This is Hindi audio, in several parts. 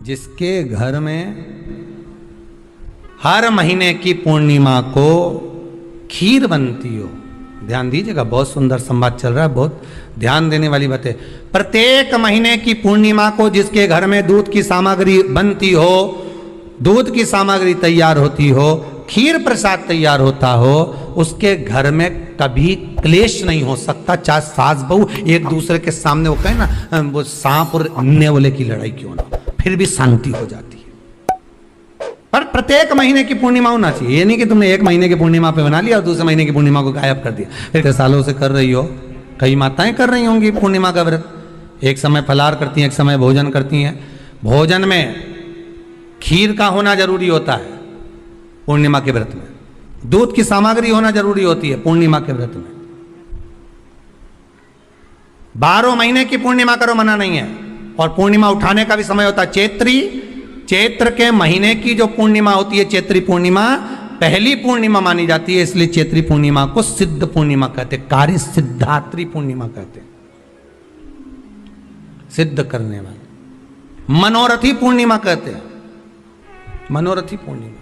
जिसके घर में हर महीने की पूर्णिमा को खीर बनती हो। ध्यान दीजिएगा, बहुत सुंदर संवाद चल रहा है, बहुत ध्यान देने वाली बात है। प्रत्येक महीने की पूर्णिमा को जिसके घर में दूध की सामग्री बनती हो, दूध की सामग्री तैयार होती हो, खीर प्रसाद तैयार होता हो, उसके घर में कभी क्लेश नहीं हो सकता। चाहे सास बहू एक दूसरे के सामने वो कहे ना, वो सांप और नेवले की लड़ाई क्यों ना, फिर भी शांति हो जाती है। पर प्रत्येक महीने की पूर्णिमा होना चाहिए। ये नहीं कि तुमने एक महीने की पूर्णिमा पे बना लिया और दूसरे महीने की पूर्णिमा को गायब कर दिया। फिर सालों से कर रही हो, कई माताएं कर रही होंगी पूर्णिमा का व्रत, एक समय फलाहार करती हैं, एक समय भोजन करती हैं। भोजन में खीर का होना जरूरी होता है पूर्णिमा के व्रत में, दूध की सामग्री होना जरूरी होती है पूर्णिमा के व्रत में। 12 महीने की पूर्णिमा करो, मना नहीं है। और पूर्णिमा उठाने का भी समय होता है चैत्री। चैत्र के महीने की जो पूर्णिमा होती है, चैत्री पूर्णिमा पहली पूर्णिमा मानी जाती है, इसलिए चैत्री पूर्णिमा को सिद्ध पूर्णिमा कहते हैं, कार्य सिद्धात्री पूर्णिमा कहते हैं, सिद्ध करने वाले। मनोरथी पूर्णिमा कहते हैं, मनोरथी पूर्णिमा।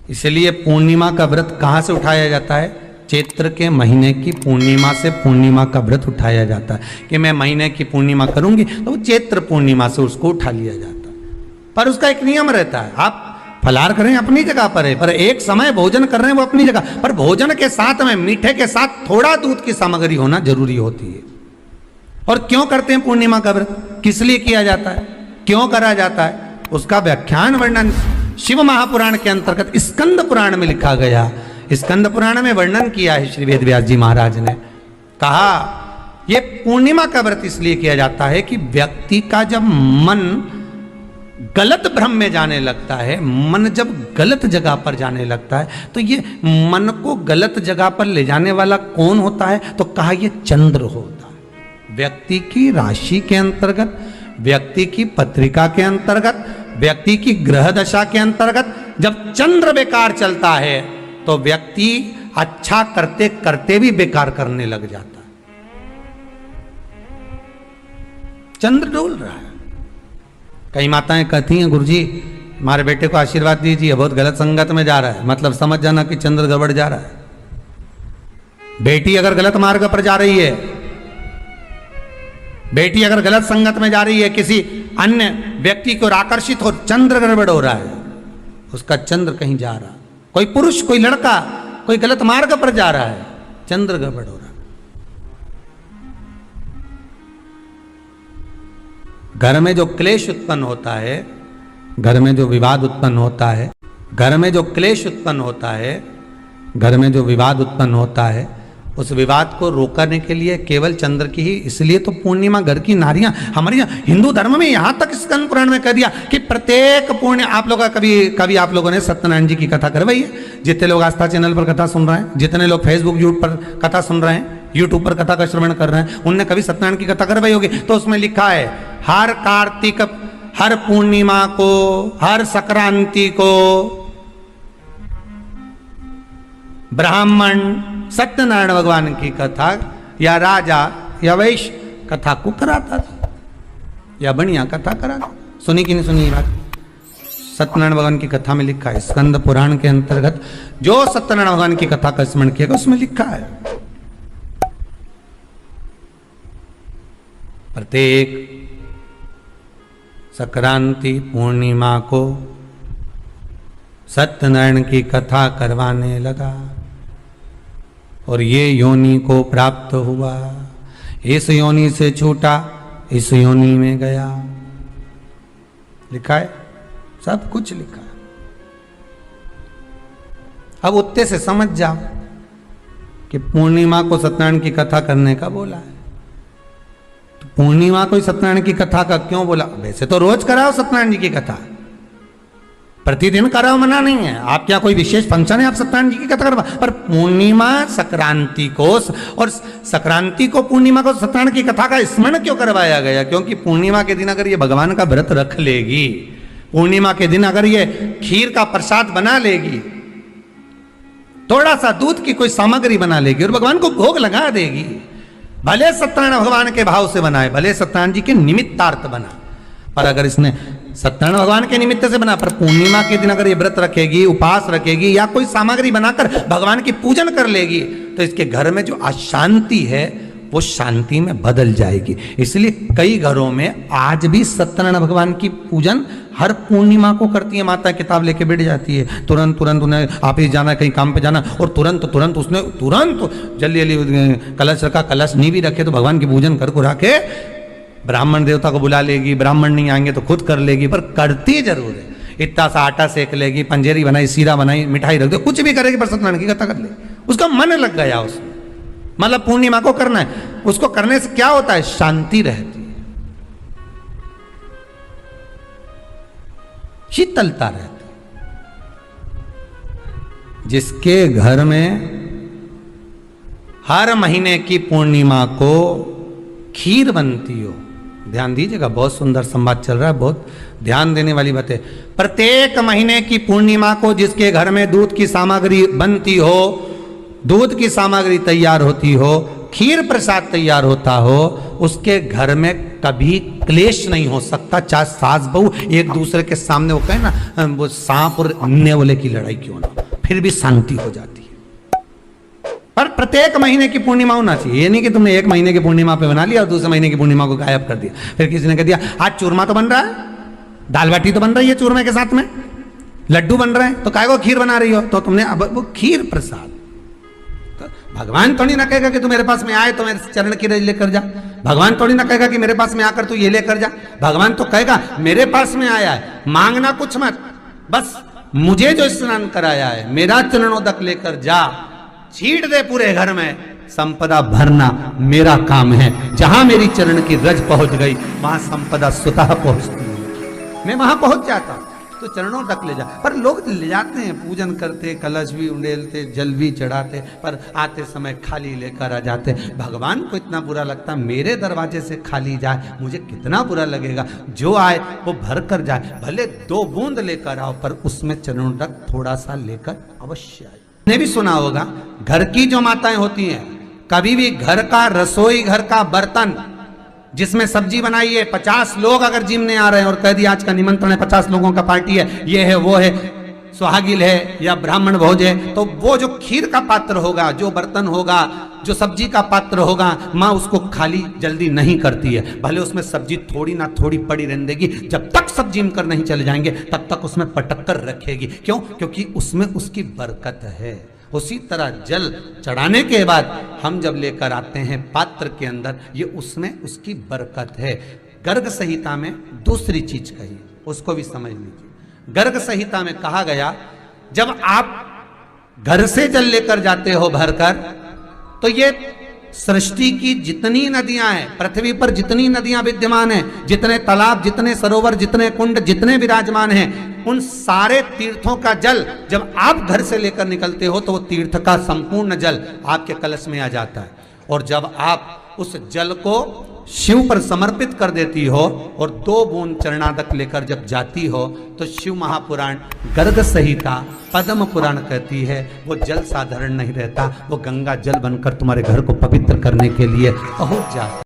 इसलिए पूर्णिमा का व्रत कहां से उठाया जाता है? चैत्र के महीने की पूर्णिमा से पूर्णिमा का व्रत उठाया जाता है कि मैं महीने की पूर्णिमा करूंगी तो वो चैत्र पूर्णिमा से उसको उठा लिया जाता है। पर उसका एक नियम रहता है, आप फलाहार करें अपनी जगह पर है, पर एक समय भोजन कर रहे हैं वो अपनी जगह पर, भोजन के साथ में मीठे के साथ थोड़ा दूध की सामग्री होना जरूरी होती है। और क्यों करते हैं पूर्णिमा का व्रत, किस लिए किया जाता है, क्यों करा जाता है, उसका व्याख्यान वर्णन शिव महापुराण के अंतर्गत स्कंद पुराण में लिखा गया। स्कंद पुराण में वर्णन किया है श्री वेद व्यास जी महाराज ने। कहा यह पूर्णिमा का व्रत इसलिए किया जाता है कि व्यक्ति का जब मन गलत भ्रम में जाने लगता है, मन जब गलत जगह पर जाने लगता है, तो ये मन को गलत जगह पर ले जाने वाला कौन होता है? तो कहा यह चंद्र होता है। व्यक्ति की राशि के अंतर्गत, व्यक्ति की पत्रिका के अंतर्गत, व्यक्ति की ग्रह दशा के अंतर्गत जब चंद्र बेकार चलता है तो व्यक्ति अच्छा करते करते भी बेकार करने लग जाता है। चंद्र डोल रहा है। कई माताएं कहती हैं, गुरुजी हमारे बेटे को आशीर्वाद दीजिए, बहुत गलत संगत में जा रहा है, मतलब समझ जाना कि चंद्र गड़बड़ जा रहा है। बेटी अगर गलत मार्ग पर जा रही है, बेटी अगर गलत संगत में जा रही है, किसी अन्य व्यक्ति की ओर आकर्षित हो, चंद्र गड़बड़ हो रहा है, उसका चंद्र कहीं जा रहा है। कोई पुरुष, कोई लड़का कोई गलत मार्ग पर जा रहा है, चंद्र गड़बड़ हो रहा है। घर में जो क्लेश उत्पन्न होता है, घर में जो विवाद उत्पन्न होता है, घर में जो क्लेश उत्पन्न होता है, घर में जो विवाद उत्पन्न होता है, उस विवाद को रोकने के लिए केवल चंद्र की ही, इसलिए तो पूर्णिमा घर की नारियां, हमारे यहाँ हिंदू धर्म में यहां तक स्कंद पुराण में कह दिया कि प्रत्येक पुण्य, आप लोग कभी आप लोगों ने सत्यनारायण जी की कथा करवाई है? जितने लोग आस्था चैनल पर कथा सुन रहे हैं, जितने लोग फेसबुक यूट्यूब पर कथा सुन रहे हैं, यूट्यूब पर कथा का श्रवण कर रहे हैं, उनने कभी सत्यनारायण की कथा करवाई होगी। तो उसमें लिखा है हर कार्तिक, हर पूर्णिमा को, हर संक्रांति को ब्राह्मण सत्यनारायण भगवान की कथा या राजा या वैश्य कथा को कराता था, या बढ़िया कथा कराता। सुनी कि नहीं सुनी बात? सत्यनारायण भगवान की कथा में लिखा है, स्कंद पुराण के अंतर्गत जो सत्यनारायण भगवान की कथा का स्मरण किया उसमें लिखा है प्रत्येक संक्रांति पूर्णिमा को सत्यनारायण की कथा करवाने लगा और ये योनि को प्राप्त हुआ, इस योनि से छूटा, इस योनि में गया। लिखा है, सब कुछ लिखा है। अब उत्ते से समझ जाओ कि पूर्णिमा को सत्यनारायण की कथा करने का बोला है, तो पूर्णिमा को सत्यनारायण की कथा का क्यों बोला? वैसे तो रोज कराओ सत्यनारायण जी की कथा, प्रतिदिन कराओ, मना नहीं है। आप क्या कोई विशेष फंक्शन है आप सत्यनारायण जी की कथा करवा, पर पूर्णिमा संक्रांति को और संक्रांति को पूर्णिमा को सत्यनारायण की कथा का स्मरण क्यों करवाया गया? क्योंकि पूर्णिमा के दिन अगर ये भगवान का व्रत रख लेगी, पूर्णिमा के दिन अगर ये खीर का प्रसाद बना लेगी, थोड़ा सा दूध की कोई सामग्री बना लेगी और भगवान को भोग लगा देगी, भले सत्यनारायण भगवान के भाव से बनाए, भले सत्यनारायण जी के निमित्तार्थ बना, पर अगर इसने सत्यनारायण भगवान के निमित्त से बना, पर पूर्णिमा के दिन अगर ये व्रत रखेगी, उपास रखेगी या कोई सामग्री बनाकर भगवान की पूजन कर लेगी, तो इसके घर में जो अशांति है वो शांति में बदल जाएगी। इसलिए कई घरों में आज भी सत्यनारायण भगवान की पूजन हर पूर्णिमा को करती है। माता किताब लेके बैठ जाती है, तुरंत तुरंत उन्हें ऑफिस जाना, कहीं काम पे जाना, और तुरंत तुरंत उसने तुरंत जल्दी जल्दी कलश रखा, कलश नहीं भी रखे तो भगवान की पूजन कर कुरा के ब्राह्मण देवता को बुला लेगी, ब्राह्मण नहीं आएंगे तो खुद कर लेगी, पर करती जरूर है। इतना सा आटा सेक लेगी, पंजेरी बनाई, सीरा बनाई, मिठाई रख दो, कुछ भी करेगी पर सत्यनारायण की कथा कर लेगी। उसका मन लग गया उसमें, मतलब पूर्णिमा को करना है, उसको करने से क्या होता है, शांति रहती है, शीतलता रहती है। जिसके घर में हर महीने की पूर्णिमा को खीर बनती हो, ध्यान दीजिएगा, बहुत सुंदर संवाद चल रहा है, बहुत ध्यान देने वाली बात है। प्रत्येक महीने की पूर्णिमा को जिसके घर में दूध की सामग्री बनती हो, दूध की सामग्री तैयार होती हो, खीर प्रसाद तैयार होता हो, उसके घर में कभी क्लेश नहीं हो सकता। चाहे सास बहू एक दूसरे के सामने वो कहे ना, वो सांप और अन्य वाले की लड़ाई क्यों ना, फिर भी शांति हो जाती है। पर प्रत्येक महीने की पूर्णिमा होना चाहिए। ये नहीं कि तुमने एक महीने की पूर्णिमा पे बना लिया और दूसरे महीने की पूर्णिमा को गायब कर दिया। फिर किसी ने कह दिया आज चूरमा तो बन रहा है, दाल बाटी तो बन रही है चूरमे के साथ में, लड्डू बन रहे हैं, तो काय को खीर बना रही हो, तो तुमने अब वो खीर प्रसाद। तो भगवान थोड़ी ना कहेगा कि तू मेरे पास में आए तो मेरे चरण की रज लेकर जा, भगवान थोड़ी ना कहेगा कि मेरे पास में आकर तू ये लेकर जा। भगवान तो कहेगा मेरे पास में आया है, मांगना कुछ मत, बस मुझे जो स्नान कराया है मेरा चरणोदक लेकर जा, छीट दे पूरे घर में, संपदा भरना मेरा काम है। जहां मेरी चरण की रज पहुंच गई वहां संपदा स्वतः पहुंचती है, मैं वहां पहुंच जाता हूं, तो चरणों तक ले जा। पर लोग ले जाते हैं, पूजन करते, कलश भी उंडेलते, जल भी चढ़ाते, पर आते समय खाली लेकर आ जाते। भगवान को इतना बुरा लगता, मेरे दरवाजे से खाली जाए मुझे कितना बुरा लगेगा, जो आए वो भर कर जाए, भले 2 बूंद लेकर आओ, पर उसमें चरणों तक थोड़ा सा लेकर अवश्य आए। ने भी सुना होगा, घर की जो माताएं होती हैं, कभी भी घर का रसोई घर का बर्तन जिसमें सब्जी बनाई है, 50 लोग अगर जिमने आ रहे हैं और कह दिया आज का निमंत्रण है, 50 लोगों का पार्टी है, ये है वो है, सुहागिल है या ब्राह्मण भोज है, तो वो जो खीर का पात्र होगा, जो बर्तन होगा, जो सब्जी का पात्र होगा, माँ उसको खाली जल्दी नहीं करती है। भले उसमें सब्जी थोड़ी ना थोड़ी पड़ी रहने देगी, जब तक सब जिम कर नहीं चले जाएंगे तब तक उसमें पटक कर रखेगी। क्यों? क्योंकि उसमें उसकी बरकत है। उसी तरह जल चढ़ाने के बाद हम जब लेकर आते हैं पात्र के अंदर, ये उसमें उसकी बरकत है। गर्ग संहिता में दूसरी चीज कही, उसको भी समझ लीजिए। गर्ग संहिता में कहा गया, जब आप घर से जल लेकर जाते हो भरकर, तो ये सृष्टि की जितनी नदियां हैं, पृथ्वी पर जितनी नदियां विद्यमान हैं, जितने तालाब, जितने सरोवर, जितने कुंड, जितने विराजमान हैं, उन सारे तीर्थों का जल जब आप घर से लेकर निकलते हो तो वो तीर्थ का संपूर्ण जल आपके कलश में आ जाता है। और जब आप उस जल को शिव पर समर्पित कर देती हो और 2 बूंद चरणादक लेकर जब जाती हो, तो शिव महापुराण गर्ग संहिता पद्म पुराण कहती है वो जल साधारण नहीं रहता, वो गंगा जल बनकर तुम्हारे घर को पवित्र करने के लिए पहुंच जाता।